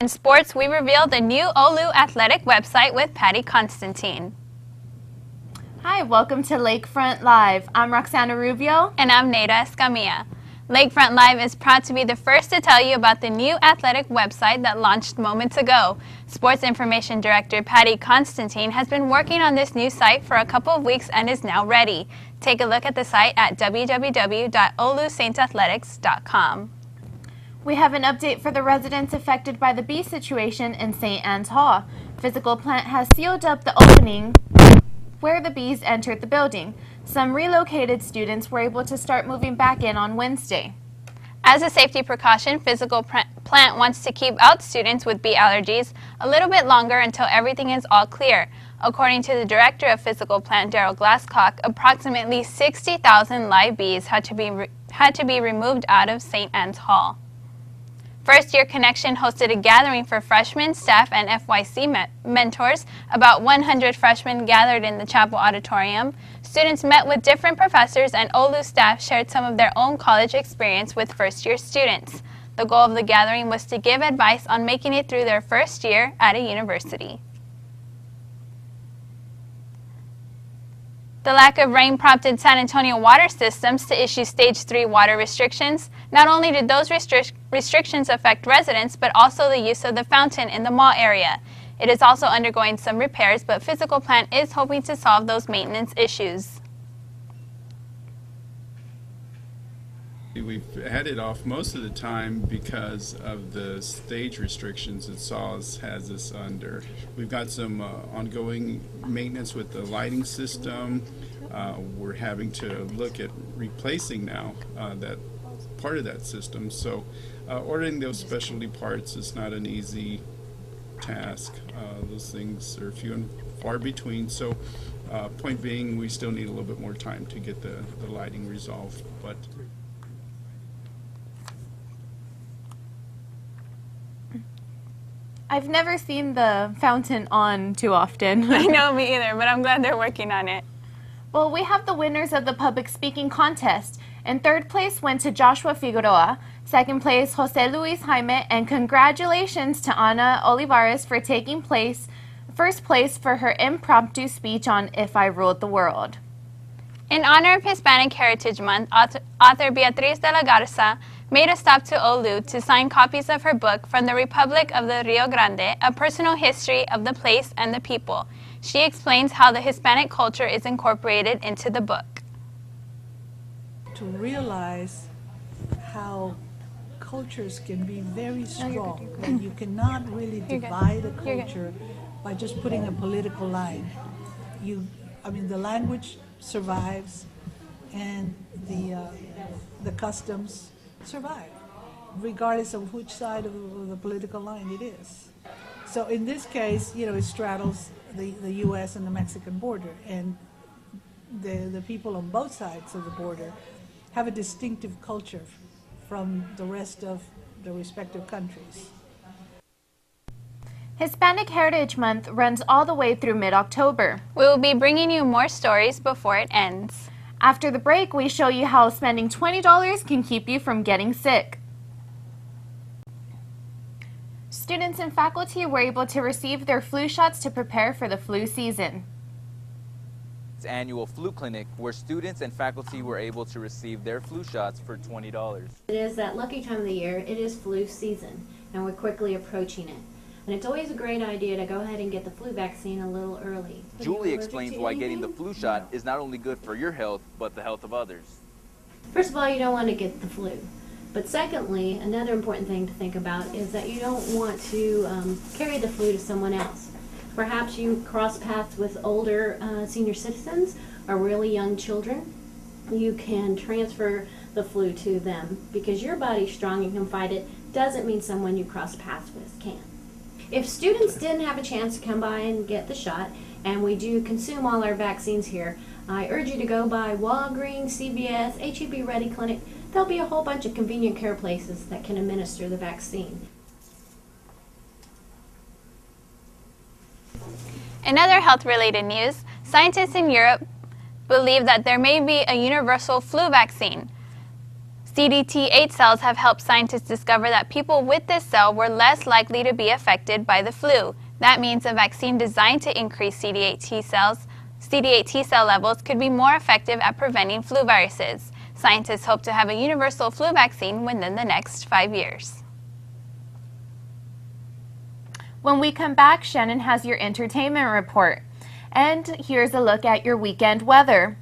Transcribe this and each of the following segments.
In sports, we revealed the new OLLU athletic website with Patty Constantine. Hi, welcome to Lakefront Live. I'm Roxana Rubio. And I'm Neda Escamilla. Lakefront Live is proud to be the first to tell you about the new athletic website that launched moments ago. Sports Information Director Patty Constantine has been working on this new site for a couple of weeks and is now ready. Take a look at the site at www.ollusaintathletics.com. We have an update for the residents affected by the bee situation in St. Anne's Hall. Physical Plant has sealed up the opening where the bees entered the building. Some relocated students were able to start moving back in on Wednesday. As a safety precaution, Physical Plant wants to keep out students with bee allergies a little bit longer until everything is all clear. According to the director of Physical Plant, Daryl Glasscock, approximately 60,000 live bees had to be removed out of St. Anne's Hall. First Year Connection hosted a gathering for freshmen, staff, and FYC mentors. About 100 freshmen gathered in the chapel auditorium. Students met with different professors, and OLLU staff shared some of their own college experience with first-year students. The goal of the gathering was to give advice on making it through their first year at a university. The lack of rain prompted San Antonio water systems to issue Stage 3 water restrictions. Not only did those restrictions affect residents, but also the use of the fountain in the mall area. It is also undergoing some repairs, but Physical Plant is hoping to solve those maintenance issues. We've had it off most of the time because of the stage restrictions that SAWS has us under. We've got some ongoing maintenance with the lighting system. We're having to look at replacing now that part of that system. So ordering those specialty parts is not an easy task. Those things are few and far between. So point being, we still need a little bit more time to get the lighting resolved. But I've never seen the fountain on too often. I know, me either, but I'm glad they're working on it. Well, we have the winners of the public speaking contest. In third place went to Joshua Figueroa, second place Jose Luis Jaime, and congratulations to Ana Olivares for taking first place for her impromptu speech on If I Ruled the World. In honor of Hispanic Heritage Month, author Beatriz de la Garza made a stop to OLLU to sign copies of her book From the Republic of the Rio Grande, a personal history of the place and the people. She explains how the Hispanic culture is incorporated into the book. To realize how cultures can be very strong, and you cannot really divide a culture by just putting a political line. The language survives, and the customs survive, regardless of which side of the political line it is. So in this case, it straddles the U.S. and the Mexican border, and the people on both sides of the border have a distinctive culture from the rest of the respective countries. Hispanic Heritage Month runs all the way through mid-October. We will be bringing you more stories before it ends. After the break, we show you how spending $20 can keep you from getting sick. Students and faculty were able to receive their flu shots to prepare for the flu season. Annual flu clinic where students and faculty were able to receive their flu shots for $20. It is that lucky time of the year. It is flu season, and we're quickly approaching it. And it's always a great idea to go ahead and get the flu vaccine a little early. Julie explains why getting the flu shot is not only good for your health, but the health of others. First of all, you don't want to get the flu. But secondly, another important thing to think about is that you don't want to carry the flu to someone else. Perhaps you cross paths with older senior citizens or really young children. You can transfer the flu to them because your body's strong and can fight it. Doesn't mean someone you cross paths with can't. If students didn't have a chance to come by and get the shot, and we do consume all our vaccines here, I urge you to go by Walgreens, CVS, HEB Ready Clinic. There'll be a whole bunch of convenient care places that can administer the vaccine. In other health-related news, scientists in Europe believe that there may be a universal flu vaccine. CD8 cells have helped scientists discover that people with this cell were less likely to be affected by the flu. That means a vaccine designed to increase CD8 T cell levels could be more effective at preventing flu viruses. Scientists hope to have a universal flu vaccine within the next 5 years. When we come back, Shannon has your entertainment report. And here's a look at your weekend weather.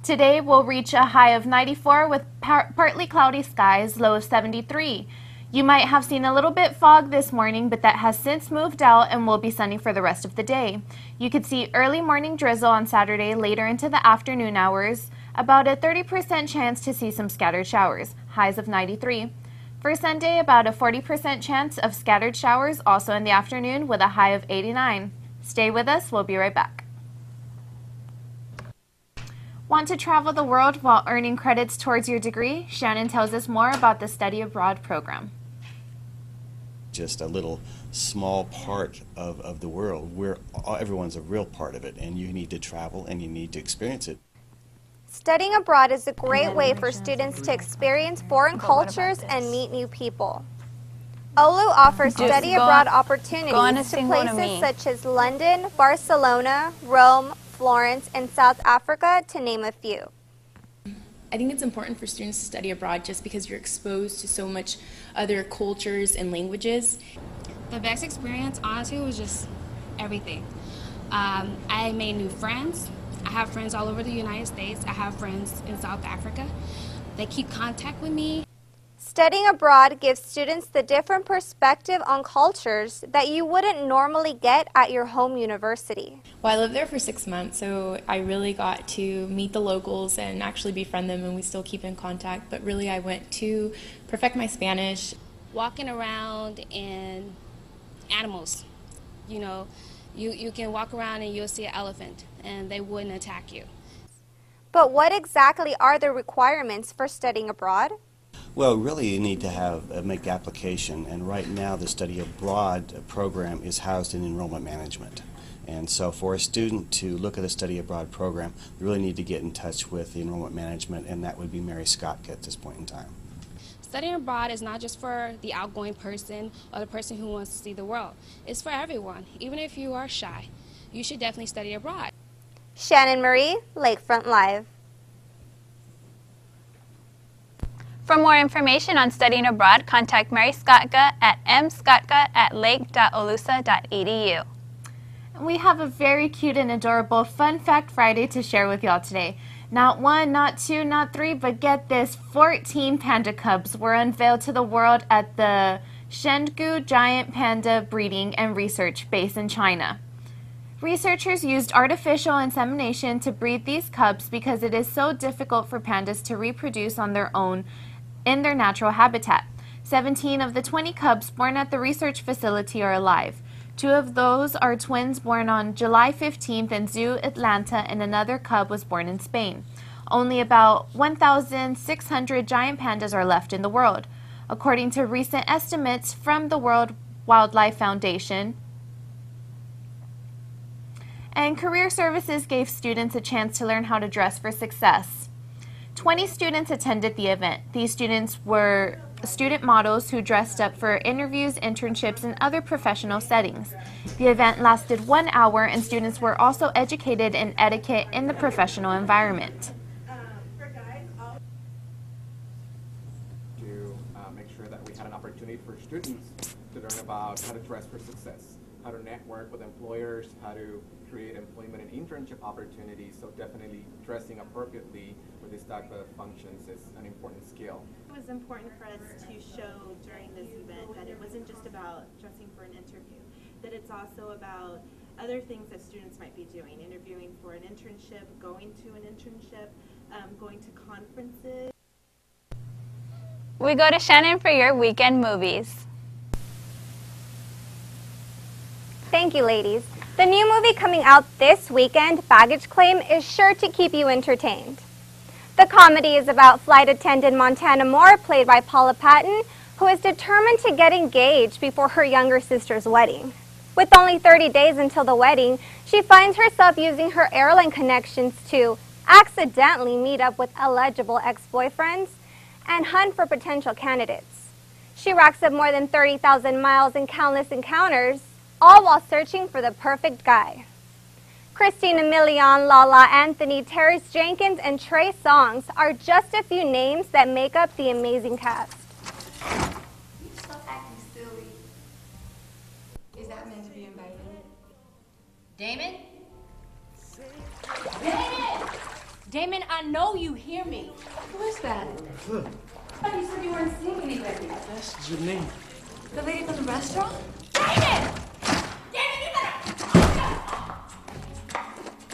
Today we'll reach a high of 94 with partly cloudy skies, low of 73. You might have seen a little bit fog this morning, but that has since moved out and will be sunny for the rest of the day. You could see early morning drizzle on Saturday, later into the afternoon hours. About a 30% chance to see some scattered showers, highs of 93. For Sunday, about a 40% chance of scattered showers, also in the afternoon, with a high of 89. Stay with us, we'll be right back. Want to travel the world while earning credits towards your degree? Shannon tells us more about the Study Abroad program. Just a little small part of the world where everyone's a real part of it, and you need to travel and you need to experience it. Studying abroad is a great way for students to experience foreign cultures and meet new people. OLLU offers study abroad opportunities to places such as London, Barcelona, Rome, Florence, and South Africa, to name a few. I think it's important for students to study abroad just because you're exposed to so much other cultures and languages. The best experience, honestly, was just everything. I made new friends. I have friends all over the United States. I have friends in South Africa. They keep contact with me. Studying abroad gives students the different perspective on cultures that you wouldn't normally get at your home university. Well, I lived there for 6 months, so I really got to meet the locals and actually befriend them, and we still keep in contact. But really, I went to perfect my Spanish. Walking around in animals, you know, you can walk around and you'll see an elephant, and they wouldn't attack you. But what exactly are the requirements for studying abroad? Well, really you need to make application, and right now the study abroad program is housed in enrollment management. And so for a student to look at a study abroad program, you really need to get in touch with the enrollment management, and that would be Mary Scott at this point in time. Studying abroad is not just for the outgoing person or the person who wants to see the world. It's for everyone. Even if you are shy, you should definitely study abroad. Shannon Marie, Lakefront Live. For more information on studying abroad, contact Mary Skotka at mskotka@lake.ollusa.edu. We have a very cute and adorable Fun Fact Friday to share with y'all today. Not one, not two, not three, but get this, 14 panda cubs were unveiled to the world at the Chengdu Giant Panda Breeding and Research Base in China. Researchers used artificial insemination to breed these cubs because it is so difficult for pandas to reproduce on their own in their natural habitat. 17 of the 20 cubs born at the research facility are alive. 2 of those are twins born on July 15th in Zoo Atlanta, and another cub was born in Spain. Only about 1,600 giant pandas are left in the world. According to recent estimates from the World Wildlife Foundation, and Career Services gave students a chance to learn how to dress for success. 20 students attended the event. These students were student models who dressed up for interviews, internships, and other professional settings. The event lasted 1 hour, and students were also educated in etiquette in the professional environment. To make sure that we had an opportunity for students to learn about how to dress for success, how to network with employers, how to create employment and internship opportunities. So definitely dressing appropriately for this type of functions is an important skill. It was important for us to show during this event that it wasn't just about dressing for an interview, that it's also about other things that students might be doing, interviewing for an internship, going to an internship, going to conferences. We go to Shannon for your weekend movies. Thank you, ladies. The new movie coming out this weekend, Baggage Claim, is sure to keep you entertained. The comedy is about flight attendant Montana Moore, played by Paula Patton, who is determined to get engaged before her younger sister's wedding. With only 30 days until the wedding, she finds herself using her airline connections to accidentally meet up with eligible ex-boyfriends. and hunt for potential candidates. She racks up more than 30,000 miles in countless encounters, all while searching for the perfect guy. Christina Milian, Lala Anthony, Terrence Jenkins, and Trey Songz are just a few names that make up the amazing cast. Stop acting silly. Is that meant to be invited? Damon? Damon! Damon, I know you hear me. Who is that? Look. You said you weren't seeing anybody. That's Janine. The lady from the restaurant? Damon!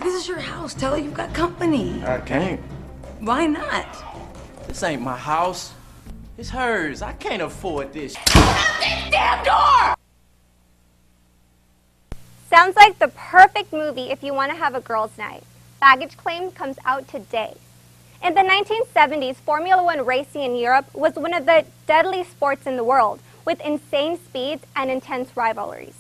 This is your house. Tell her you've got company. I can't. Why not? This ain't my house. It's hers. I can't afford this. This damn door! Sounds like the perfect movie if you want to have a girls' night. Baggage Claim comes out today. In the 1970s, Formula One racing in Europe was one of the deadliest sports in the world, with insane speeds and intense rivalries.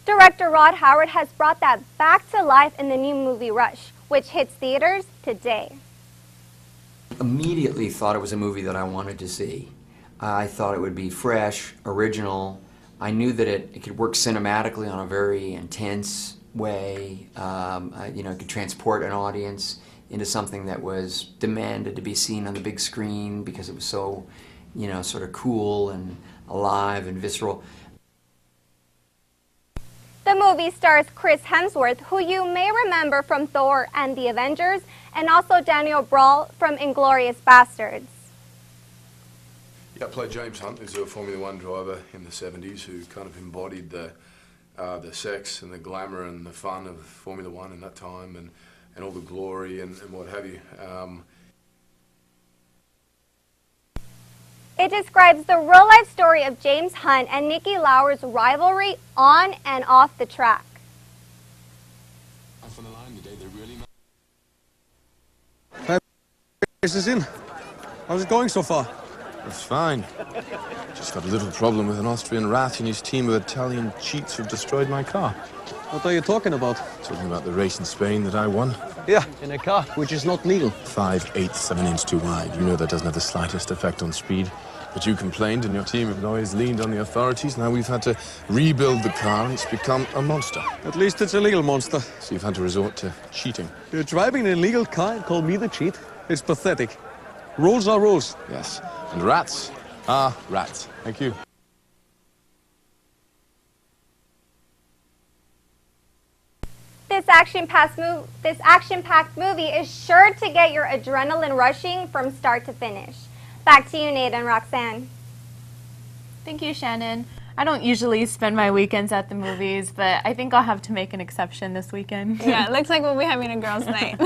Director Rod Howard has brought that back to life in the new movie Rush, which hits theaters today. Immediately thought it was a movie that I wanted to see. I thought it would be fresh, original. I knew that it could work cinematically on a very intense way. It could transport an audience into something that was demanded to be seen on the big screen because it was so, sort of cool and alive and visceral. The movie stars Chris Hemsworth, who you may remember from Thor and the Avengers, and also Daniel Brawl from Inglourious Basterds. Yeah, I played James Hunt, who's a Formula One driver in the 70s who kind of embodied the sex and the glamour and the fun of Formula One in that time and all the glory and what have you. It describes the real-life story of James Hunt and Niki Lauda's rivalry on and off the track. This is in. How's it going so far? It's fine. Just got a little problem with an Austrian rat and his team of Italian cheats who've destroyed my car. What are you talking about? Talking about the race in Spain that I won. Yeah, in a car, which is not legal. 5/8 of an inch too wide. You know that doesn't have the slightest effect on speed. But you complained and your team have always leaned on the authorities. Now we've had to rebuild the car and it's become a monster. At least it's a legal monster. So you've had to resort to cheating. You're driving an illegal car and call me the cheat? It's pathetic. Rules are rules. Yes. And rats are rats. Thank you. This action-packed movie is sure to get your adrenaline rushing from start to finish. Back to you, Nate and Roxanne. Thank you, Shannon. I don't usually spend my weekends at the movies, but I think I'll have to make an exception this weekend. Yeah, it looks like we'll be having a girls' night.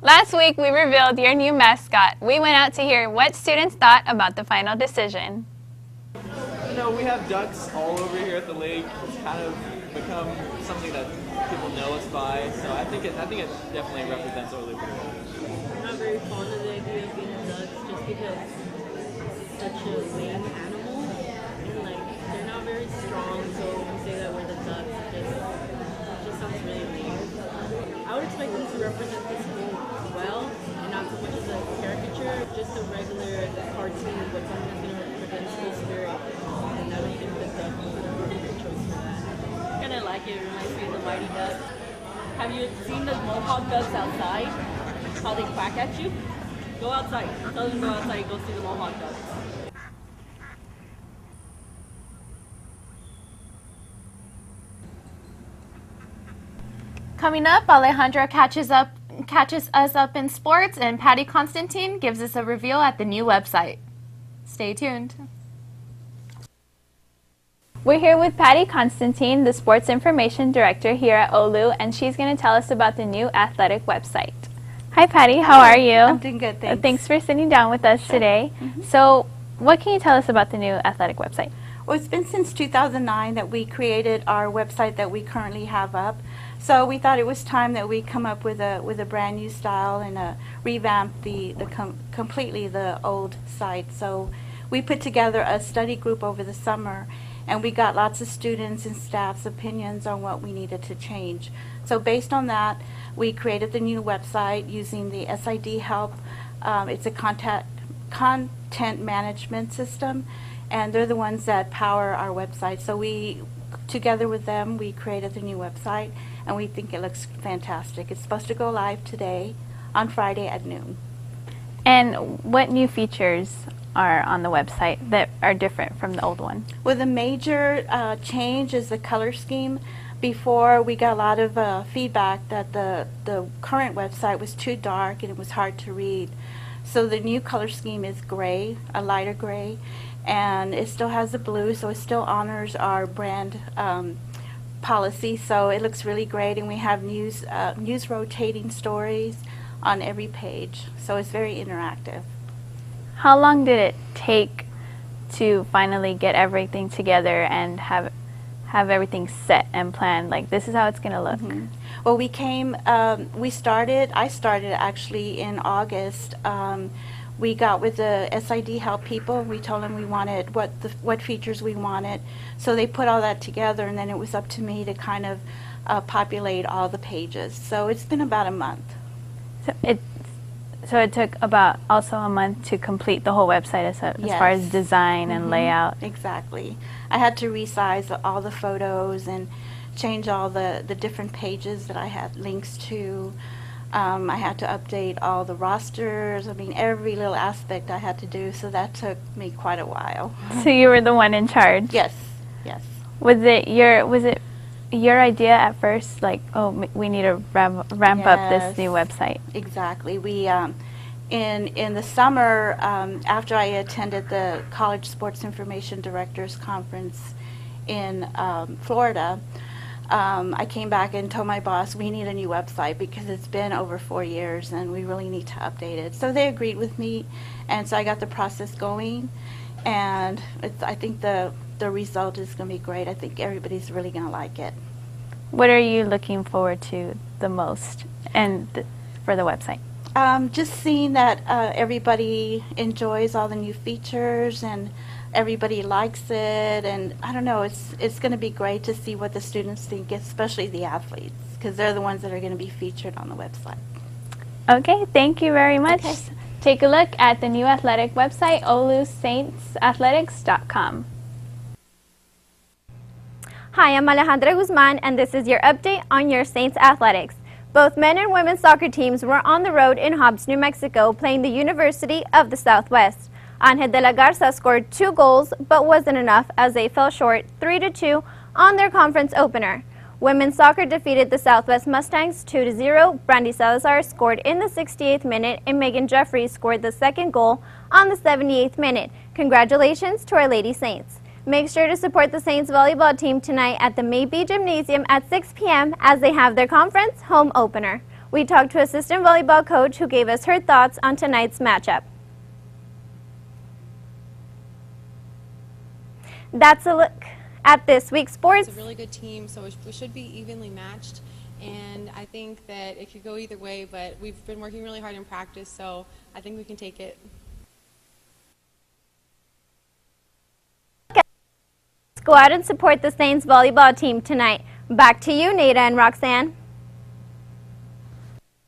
Last week, we revealed your new mascot. We went out to hear what students thought about the final decision. We have ducks all over here at the lake. It's kind of become something that people know us by, so I think it definitely represents OLLU pretty well. I'm not very fond of the idea of being ducks just because it's such a lame animal, and they're not very strong, so when we say that we're the ducks, it just sounds really lame. I would expect them to represent the school well, and not so much as a caricature, just a regular cartoon, but something that's going to represent school spirit. And I don't think the duck is a perfect choice for that. I kind of like it. It reminds me of the Mighty Ducks. Have you seen the Mohawk ducks outside? How they quack at you? Go outside. Tell them to go outside and go see the Mohawk ducks. Coming up, Alejandra catches us up in sports, and Patty Constantine gives us a reveal at the new website. Stay tuned. We're here with Patty Constantine, the Sports Information Director here at OLLU, and she's going to tell us about the new athletic website. Hi Patty, how are you? I'm doing good, thanks. Thanks for sitting down with us today. So what can you tell us about the new athletic website? Well, it's been since 2009 that we created our website that we currently have up. So we thought it was time that we come up with a brand new style and revamp completely the old site. So we put together a study group over the summer, and we got lots of students and staff's opinions on what we needed to change. So based on that, we created the new website using the SID help It's a content management system, and they're the ones that power our website. So we, together with them, we created the new website, and we think it looks fantastic. It's supposed to go live today on Friday at noon. And what new features are on the website that are different from the old one? Well, the major change is the color scheme. Before, we got a lot of feedback that the current website was too dark and it was hard to read. So the new color scheme is gray, a lighter gray, and it still has the blue, so it still honors our brand policy. So it looks really great, and we have news rotating stories on every page. So it's very interactive. How long did it take to finally get everything together and have everything set and planned? Like, this is how it's going to look. Mm-hmm. Well, I started actually in August. We got with the SID help people. We told them we wanted what features we wanted. So they put all that together, and then it was up to me to kind of populate all the pages. So it's been about a month. So it took about also a month to complete the whole website as far as design and layout. Exactly. I had to resize all the photos and change all the different pages that I had links to. I had to update all the rosters. I mean, every little aspect I had to do, so that took me quite a while. So you were the one in charge? Yes, yes. Was it your idea at first, like, oh, we need to ramp up this new website? Exactly. We in the summer, after I attended the College Sports Information Directors Conference in Florida, I came back and told my boss we need a new website because it's been over 4 years and we really need to update it. So they agreed with me, and so I got the process going, and I think the result is going to be great. I think everybody's really going to like it. What are you looking forward to the most for the website? Just seeing that everybody enjoys all the new features and everybody likes it, and I don't know, it's going to be great to see what the students think, especially the athletes, because they're the ones that are going to be featured on the website. Okay, thank you very much. Okay. Take a look at the new athletic website, OLLUSaintsathletics.com. Hi, I'm Alejandra Guzman, and this is your update on your Saints athletics. Both men and women's soccer teams were on the road in Hobbs, New Mexico, playing the University of the Southwest. Angel de la Garza scored 2 goals, but wasn't enough as they fell short 3-2 on their conference opener. Women's soccer defeated the Southwest Mustangs 2-0. Brandy Salazar scored in the 68th minute, and Megan Jeffries scored the second goal on the 78th minute. Congratulations to our Lady Saints. Make sure to support the Saints volleyball team tonight at the Maybe Gymnasium at 6 p.m. as they have their conference home opener. We talked to assistant volleyball coach who gave us her thoughts on tonight's matchup. That's a look at this week's sports. It's a really good team, so we should be evenly matched. And I think that it could go either way, but we've been working really hard in practice, so I think we can take it. Go out and support the Saints volleyball team tonight. Back to you, Nada and Roxanne.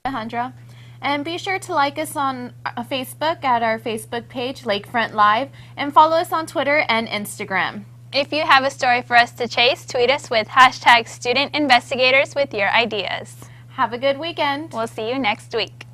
Alejandra. And be sure to like us on Facebook at our Facebook page, Lakefront Live, and follow us on Twitter and Instagram. If you have a story for us to chase, tweet us with #StudentInvestigators with your ideas. Have a good weekend. We'll see you next week.